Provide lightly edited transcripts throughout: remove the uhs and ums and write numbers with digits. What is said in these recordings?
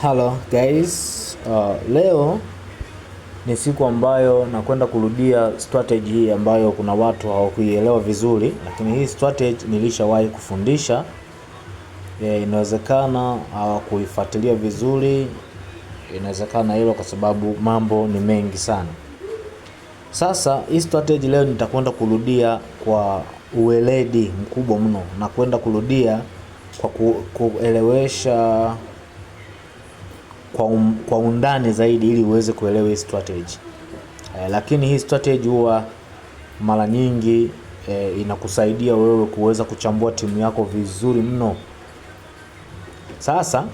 Hello guys, leo ni siku ambayo nakwenda kurudia strategy hii ambayo kuna watu hawakuielewa vizuri, lakini hii strategy nilishawahi kufundisha. Inawezekana hawakuifuatilia vizuri, inawezekana hilo kwa sababu mambo ni mengi sana. Sasa hii strategy leo nitakwenda kurudia kwa uweledi mkubwa mno, na kwenda kurudia kwa kuelewesha kwa undani zaidi ili uweze kuelewa hii strategy. Lakini hii strategy huwa mara nyingi inakusaidia wewe kuweza kuchambua timu yako vizuri mno. Sasa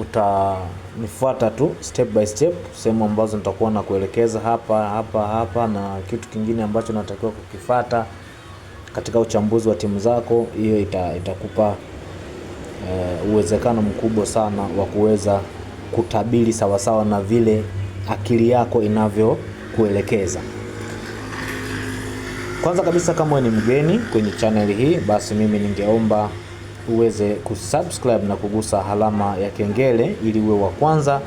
utanifuata tu step by step, sehemu ambazo nitakuwa na kuelekeza hapa na kitu kingine ambacho natakiwa kukifuata katika uchambuzi wa timu zako. Hiyo itakupa uwezekano mkubwa sana wa kuweza kutabiri sawasawa na vile akili yako inavyo kuelekeza. Kwanza kabisa, kama ni mgeni kwenye channel hii, basi mimi ningeomba uweze kusubscribe na kugusa alama ya kengele ili uwe wa kwanza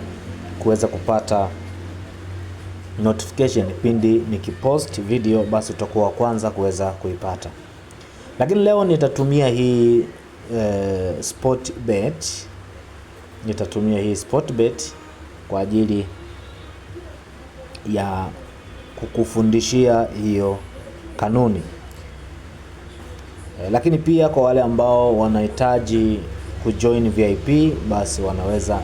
kuweza kupata notification pindi nikipost video, basi utakuwa wa kwanza kuweza kuipata. Lakini leo nitatumia hii sport bet kwa ajili ya kukufundishia hiyo kanuni. Lakini pia kwa wale ambao wanahitaji kujoin VIP, basi wanaweza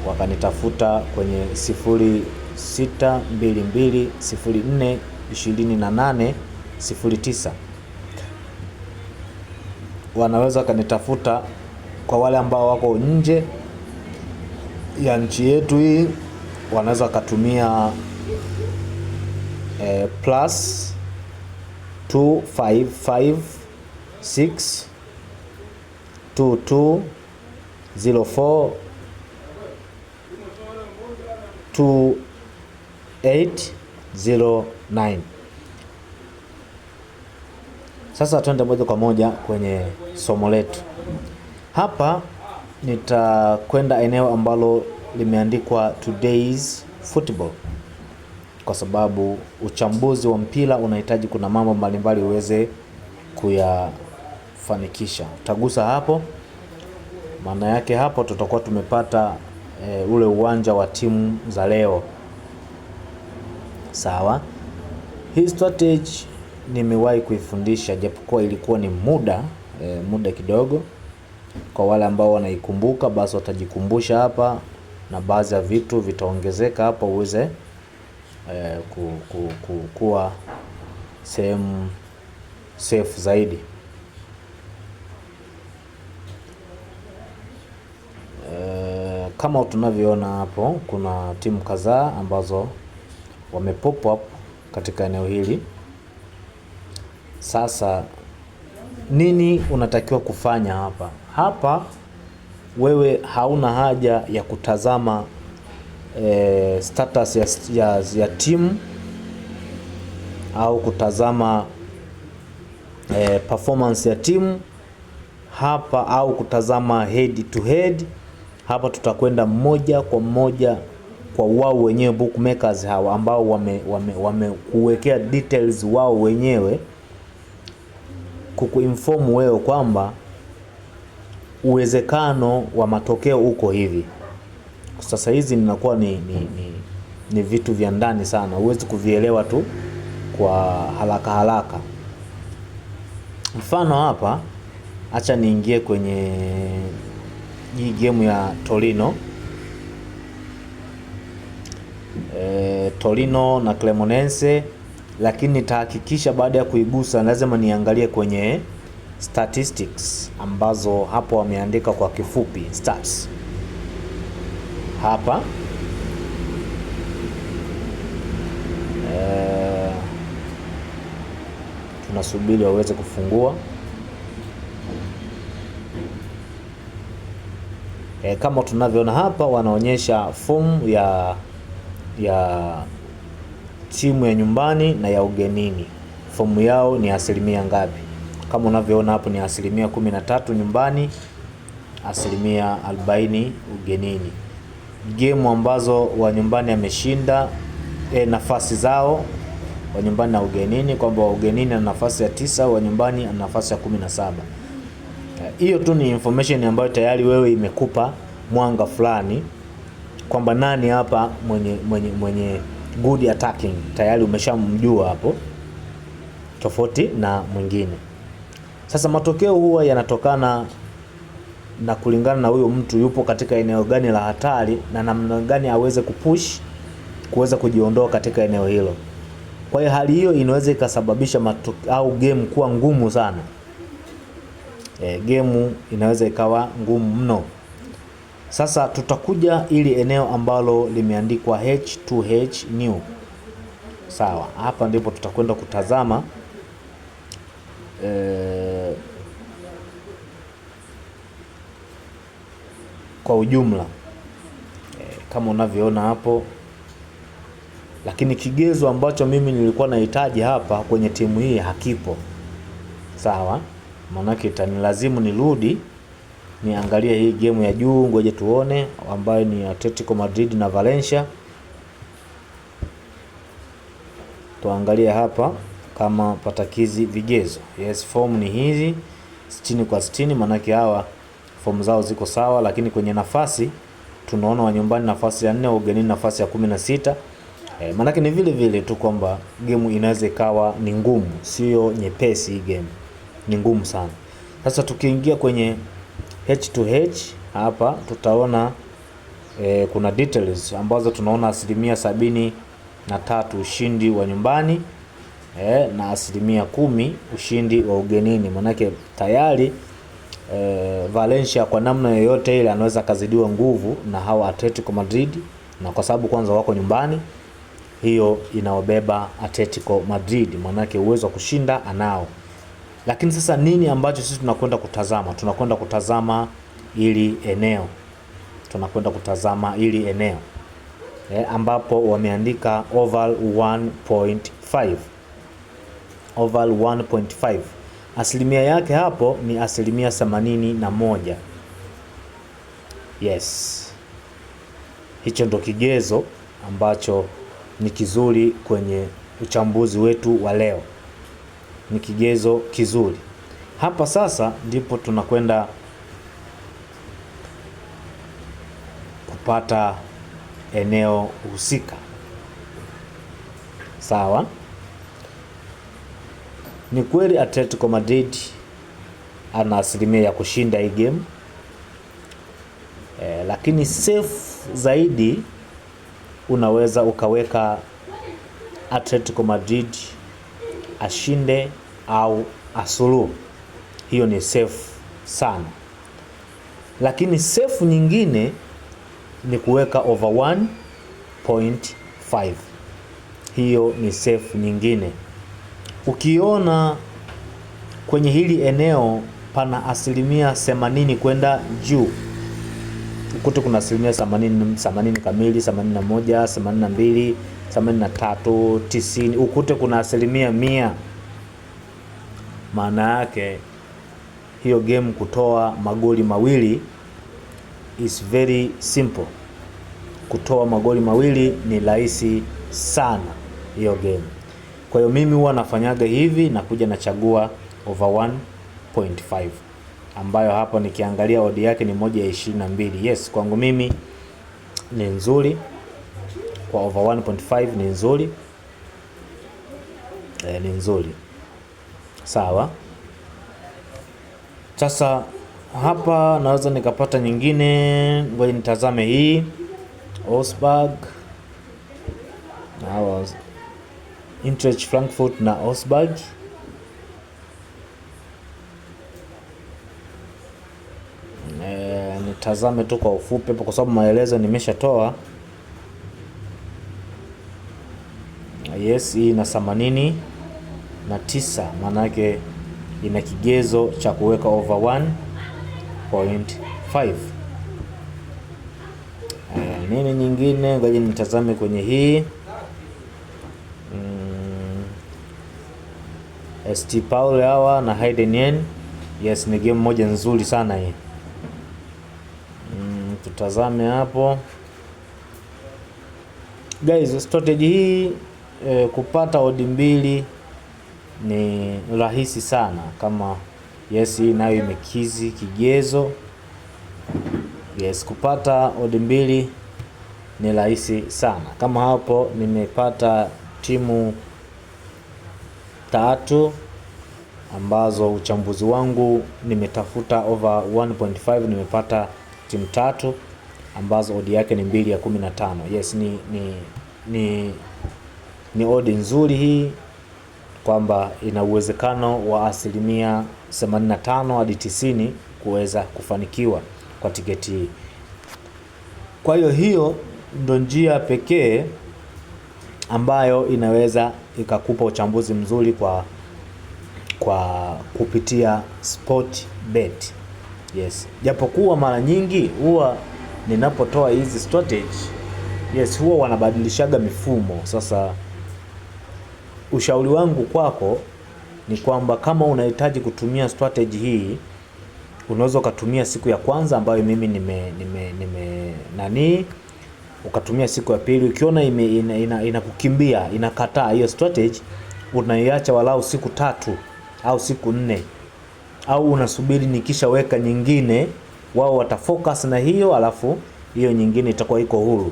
wakanitafuta kwenye 0622042809. Wanaweza kanitafuta. Kwa wale ambao wako nje ya nchi yetu hii, wanaweza katumia plus 255622042809. Sasa tuende moja kwa moja kwenye somo letu. Hapa nitakwenda eneo ambalo limeandikwa today's football, kwa sababu uchambuzi wa mpira unahitaji kuna mambo mbalimbali uweze kuyafanikisha. Utagusa hapo, maana yake hapo tutakuwa tumepata ule uwanja wa timu za leo. Sawa. Hii strategy nimewahi kuifundisha, japokuwa ilikuwa ni muda kidogo. Kwa wale ambao wanaikumbuka, basi watajikumbusha hapa, na baadhi ya vitu vitaongezeka hapa uweze kuwa sehemu safe zaidi. Kama tunavyoona hapo, kuna timu kadhaa ambazo wamepop up katika eneo hili. Sasa nini unatakiwa kufanya hapa? Hapa wewe hauna haja ya kutazama status ya timu au kutazama performance ya timu hapa, au kutazama head to head. Hapa tutakwenda moja kwa moja kwa wao wenyewe bookmakers hawa ambao wamekuwekea details wao wenyewe, kukuinform wewe kwamba uwezekano wa matokeo uko hivi. Sasa hizi ninakuwa ni vitu vya ndani sana, huwezi kuvielewa tu kwa haraka. Mfano hapa, acha niingie kwenye hii game ya Torino na Cremonese, lakini nitahakikisha baada ya kuigusa lazima niangalie kwenye statistics ambazo hapo wameandika kwa kifupi stats. Hapa tunasubiri waweze kufungua. Kama tunavyoona hapa, wanaonyesha form ya timu ya nyumbani na ya ugenini. Fomu yao ni asilimia ngapi? Kama unavyoona hapo ni asilimia 13 nyumbani, 40% ugenini. Game ambazo wa nyumbani ameshinda nafasi zao wa nyumbani na ugenini, kwamba ugenini ana nafasi ya 9, wa nyumbani ana nafasi ya 17. Hiyo tu ni information ambayo tayari wewe imekupa mwanga fulani kwamba nani hapa mwenye good attacking, tayari umeshamjua hapo, tofauti na mwingine. Sasa matokeo huwa yanatokana na kulingana na huyo mtu yupo katika eneo gani la hatari na namna gani aweze kupush kuweza kujiondoa katika eneo hilo. Kwa hiyo hali hiyo inaweza ikasababisha au game kuwa ngumu sana. Game inaweza ikawa ngumu mno. Sasa tutakuja ili eneo ambalo limeandikwa H2H new. Sawa, hapa ndipo tutakwenda kutazama kwa ujumla kama unavyoona hapo, lakini kigezo ambacho mimi nilikuwa nahitaji hapa kwenye timu hii hakipo. Sawa, maana yake itanilazimu nirudi niangalie hii game ya juu, ngoje tuone, ambayo ni Atletico Madrid na Valencia. Tuangalie hapa kama patakizi vigezo. Yes, form ni hizi 60 kwa 60, maana yake hawa form zao ziko sawa, lakini kwenye nafasi tunaona wa nyumbani nafasi ya 4, wa ugenini nafasi ya 16. Maana yake ni vile vile tu kwamba game inaweza ikawa ni ngumu, sio nyepesi. Hii game ni ngumu sana. Sasa tukiingia kwenye H2H hapa tutaona kuna details ambazo tunaona 73% ushindi wa nyumbani na 10% ushindi wa ugenini. Manake tayari Valencia kwa namna yoyote ile anaweza kazidiwa nguvu na hawa Atletico Madrid, na kwa sababu kwanza wako nyumbani, hiyo inaobeba Atletico Madrid, manake uwezo wa kushinda anao. Lakini sasa nini ambacho sisi tunakwenda kutazama? Tunakwenda kutazama ili eneo. Ambapo wameandika oval 1.5. Oval 1.5. Asilimia yake hapo ni 81%. Yes. Hicho ndo kigezo ambacho ni kizuri kwenye uchambuzi wetu wa leo. Ni kigezo kizuri. Hapa sasa ndipo tunakwenda kupata eneo husika. Sawa? Ni kweli Atletico Madrid ana asilimia ya kushinda hii game. Lakini safe zaidi unaweza ukaweka Atletico Madrid ashinde au asuluhu. Hiyo ni safe sana. Lakini safe nyingine ni kuweka over 1.5. Hiyo ni safe nyingine. Ukiona kwenye hili eneo pana asilimia 80 kwenda juu, ukute kuna asilimia 80 kamili, 81, 82, 83, 90, ukute kuna asilimia 100, maana yake hiyo game kutoa magoli mawili is very simple. Kutoa magoli mawili ni rahisi sana hiyo game. Kwa hiyo mimi huwa nafanyaga hivi, nakuja nachagua over 1.5, ambayo hapo nikiangalia odd yake ni 1.22. Yes, kwangu mimi ni nzuri. Kwa over 1.5 ni nzuri. Ni nzuri. Sawa. Sasa hapa naweza nikapata nyingine, ngoja nitazame hii Augsburg na Eintracht Frankfurt na Augsburg. Nitazame tu kwa ufupi hapo kwa sababu maelezo nimeshatoa. Yes, hii na 89, maana yake ina kigezo cha kuweka over 1.5. Nini nyingine? Ngoja nitazame kwenye hii St. Paul hawa na Heidenheim. Yes, ni game moja nzuri sana hii. Tutazame hapo guys, strategy hii kupata odi mbili ni rahisi sana. Kama yes, hii nayo imekizi kigezo. Yes, kupata odi mbili ni rahisi sana. Kama hapo nimepata timu 3 ambazo uchambuzi wangu nimetafuta over 1.5, nimepata timu 3 ambazo odi yake ni 2 ya 15. Yes, ni odi nzuri hii, kwamba ina uwezekano wa 85% hadi 90% kuweza kufanikiwa kwa tiketi hii. Kwa hiyo ndo njia pekee ambayo inaweza ikakupa uchambuzi mzuri kwa kupitia sport bet. Yes, japokuwa mara nyingi huwa ninapotoa hizi strategy, yes, huwa wanabadilishaga mifumo. Sasa ushauri wangu kwako ni kwamba kama unahitaji kutumia strategy hii, unaweza ukatumia siku ya kwanza ambayo mimi ukatumia siku ya pili. Ukiona inakukimbia, inakataa hiyo strategy, unaiacha walau siku 3 au siku 4, au unasubiri nikishaweka nyingine, wao watafocus na hiyo, alafu hiyo nyingine itakuwa iko huru.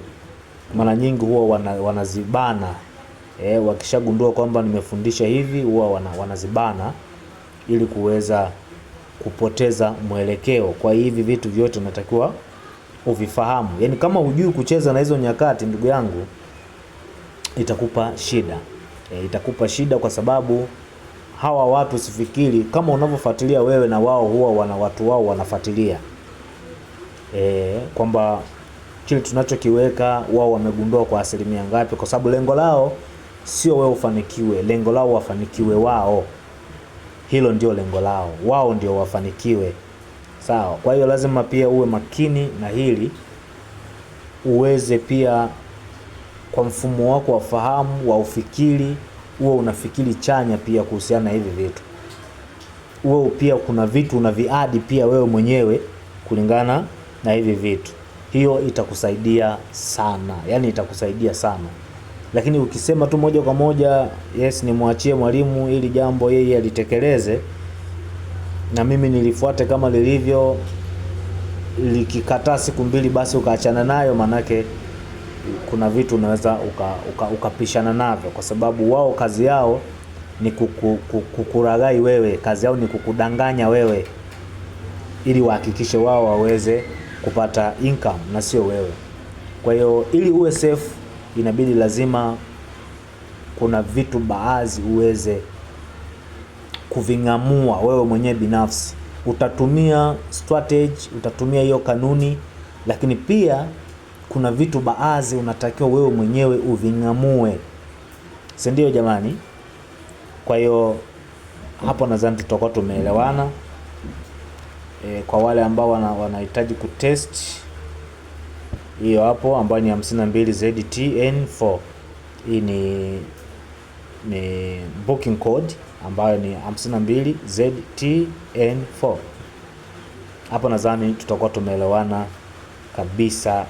Mara nyingi huwa wanazibana. Wakishagundua kwamba nimefundisha hivi, huwa wanazibana ili kuweza kupoteza mwelekeo. Kwa hivi vitu vyote unatakiwa uvifahamu. Yaani kama hujui kucheza na hizo nyakati, ndugu yangu, itakupa shida. Itakupa shida kwa sababu hawa watu sifikiri kama unavyofuatilia wewe, na wao huwa watu wao wanafuatilia. Kwamba kile tunachokiweka wao wamegundua kwa asilimia ngapi, kwa sababu lengo lao sio wewe ufanikiwe, lengo lao wafanikiwe wao. Hilo ndio lengo lao, wao ndio wafanikiwe. Sawa. Kwa hiyo lazima pia uwe makini na hili, uweze pia kwa mfumo wako wa fahamu wa ufikiri, uwe unafikiri chanya pia kuhusiana na hivi vitu. Uwe pia kuna vitu unaviadi pia wewe mwenyewe kulingana na hivi vitu. Hiyo itakusaidia sana, yani itakusaidia sana. Lakini ukisema tu moja kwa moja, yes, nimwachie mwalimu ili jambo yeye alitekeleze na mimi nilifuate kama lilivyo, likikataa siku 2 basi ukaachana nayo, manake kuna vitu unaweza ukapishana navyo, kwa sababu wao kazi yao ni kukuragai wewe, kazi yao ni kukudanganya wewe ili wahakikishe wao waweze kupata income na sio wewe. Kwa hiyo ili uwe safe, inabidi lazima kuna vitu baadhi uweze kuvingamua wewe mwenyewe binafsi. Utatumia strategy, utatumia hiyo kanuni, lakini pia kuna vitu baadhi unatakiwa wewe mwenyewe uvingamue. Si ndio jamani? Kwa hiyo hapo nadhani tutakuwa tumeelewana. Kwa wale ambao wanahitaji kutest hiyo hapo ambayo ni 52 ZTN4, hii ni booking code ambayo ni 52 ZTN4. Hapo nadhani tutakuwa tumeelewana kabisa.